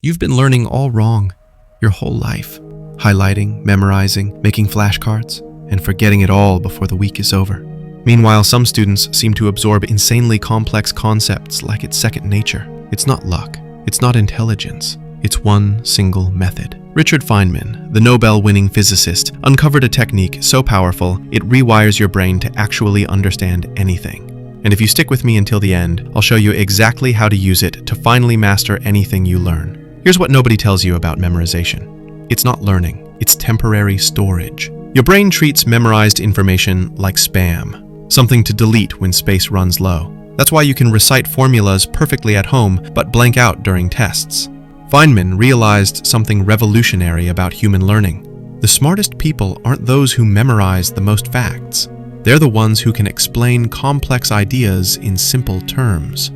You've been learning all wrong your whole life, highlighting, memorizing, making flashcards, and forgetting it all before the week is over. Meanwhile, some students seem to absorb insanely complex concepts like it's second nature. It's not luck, it's not intelligence, it's one single method. Tried Feynman, the Nobel-winning physicist, uncovered a technique so powerful it rewires your brain to actually understand anything. And if you stick with me until the end, I'll show you exactly how to use it to finally master anything you learn. Here's what nobody tells you about memorization. It's not learning, it's temporary storage. Your brain treats memorized information like spam, something to delete when space runs low. That's why you can recite formulas perfectly at home but blank out during tests. Feynman realized something revolutionary about human learning. The smartest people aren't those who memorize the most facts. They're the ones who can explain complex ideas in simple terms.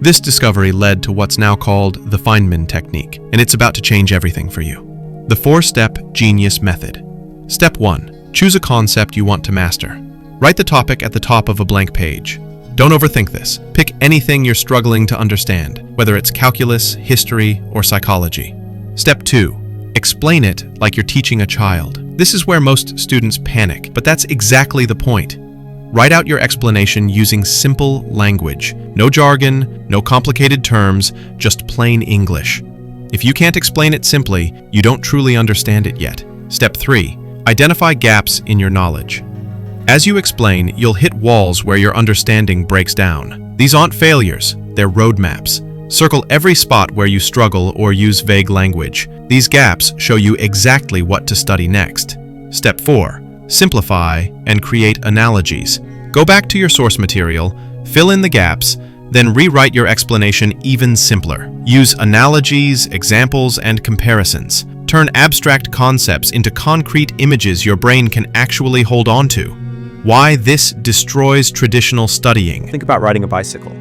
This discovery led to what's now called the Feynman Technique, and it's about to change everything for you. The 4-step genius method. Step 1. Choose a concept you want to master. Write the topic at the top of a blank page. Don't overthink this. Pick anything you're struggling to understand, whether it's calculus, history, or psychology. Step 2. Explain it like you're teaching a child. This is where most students panic, but that's exactly the point. Write out your explanation using simple language. No jargon, no complicated terms, just plain English. If you can't explain it simply, you don't truly understand it yet. Step 3. Identify gaps in your knowledge. As you explain, you'll hit walls where your understanding breaks down. These aren't failures, they're roadmaps. Circle every spot where you struggle or use vague language. These gaps show you exactly what to study next. Step 4. Simplify and create analogies. Go back to your source material, fill in the gaps, then rewrite your explanation even simpler. Use analogies, examples, and comparisons. Turn abstract concepts into concrete images your brain can actually hold on to. Why this destroys traditional studying. Think about riding a bicycle.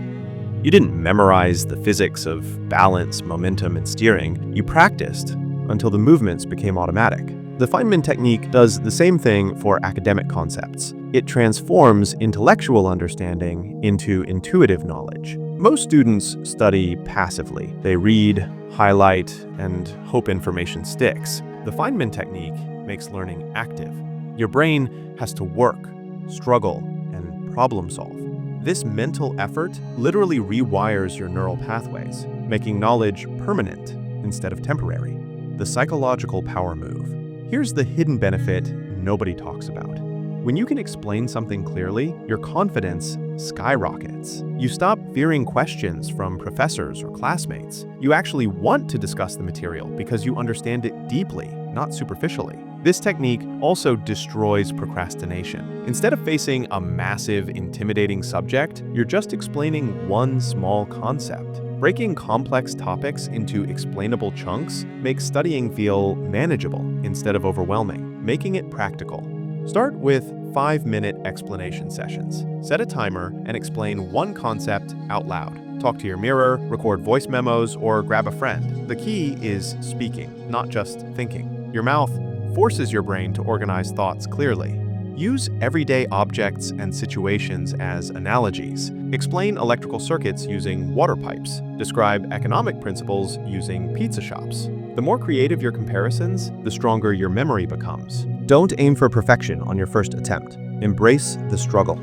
You didn't memorize the physics of balance, momentum, and steering. You practiced until the movements became automatic. The Feynman technique does the same thing for academic concepts. It transforms intellectual understanding into intuitive knowledge. Most students study passively. They read, highlight, and hope information sticks. The Feynman technique makes learning active. Your brain has to work, struggle, and problem solve. This mental effort literally rewires your neural pathways, making knowledge permanent instead of temporary. The psychological power move. Here's the hidden benefit nobody talks about. When you can explain something clearly, your confidence skyrockets. You stop fearing questions from professors or classmates. You actually want to discuss the material because you understand it deeply, not superficially. This technique also destroys procrastination. Instead of facing a massive, intimidating subject, you're just explaining one small concept. Breaking complex topics into explainable chunks makes studying feel manageable instead of overwhelming, making it practical. Start with 5-minute explanation sessions. Set a timer and explain one concept out loud. Talk to your mirror, record voice memos, or grab a friend. The key is speaking, not just thinking. Your mouth forces your brain to organize thoughts clearly. Use everyday objects and situations as analogies. Explain electrical circuits using water pipes. Describe economic principles using pizza shops. The more creative your comparisons, the stronger your memory becomes. Don't aim for perfection on your first attempt. Embrace the struggle.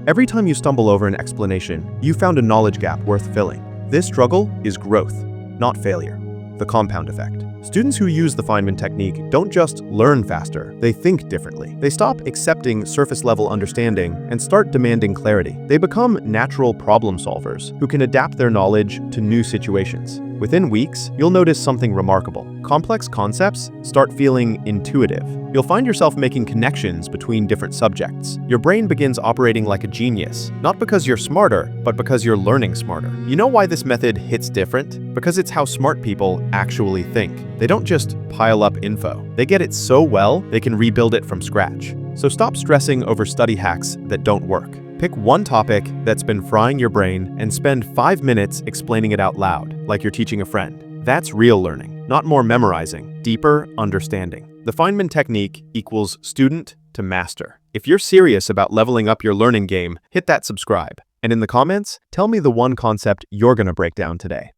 Every time you stumble over an explanation, you found a knowledge gap worth filling. This struggle is growth, not failure. The compound effect. Students who use the Feynman technique don't just learn faster, they think differently. They stop accepting surface-level understanding and start demanding clarity. They become natural problem solvers who can adapt their knowledge to new situations. Within weeks, you'll notice something remarkable. Complex concepts start feeling intuitive. You'll find yourself making connections between different subjects. Your brain begins operating like a genius, not because you're smarter, but because you're learning smarter. You know why this method hits different? Because it's how smart people actually think. They don't just pile up info. They get it so well, they can rebuild it from scratch. So stop stressing over study hacks that don't work. Pick one topic that's been frying your brain and spend 5 minutes explaining it out loud, like you're teaching a friend. That's real learning, not more memorizing, deeper understanding. The Feynman technique equals student to master. If you're serious about leveling up your learning game, hit that subscribe. And in the comments, tell me the one concept you're going to break down today.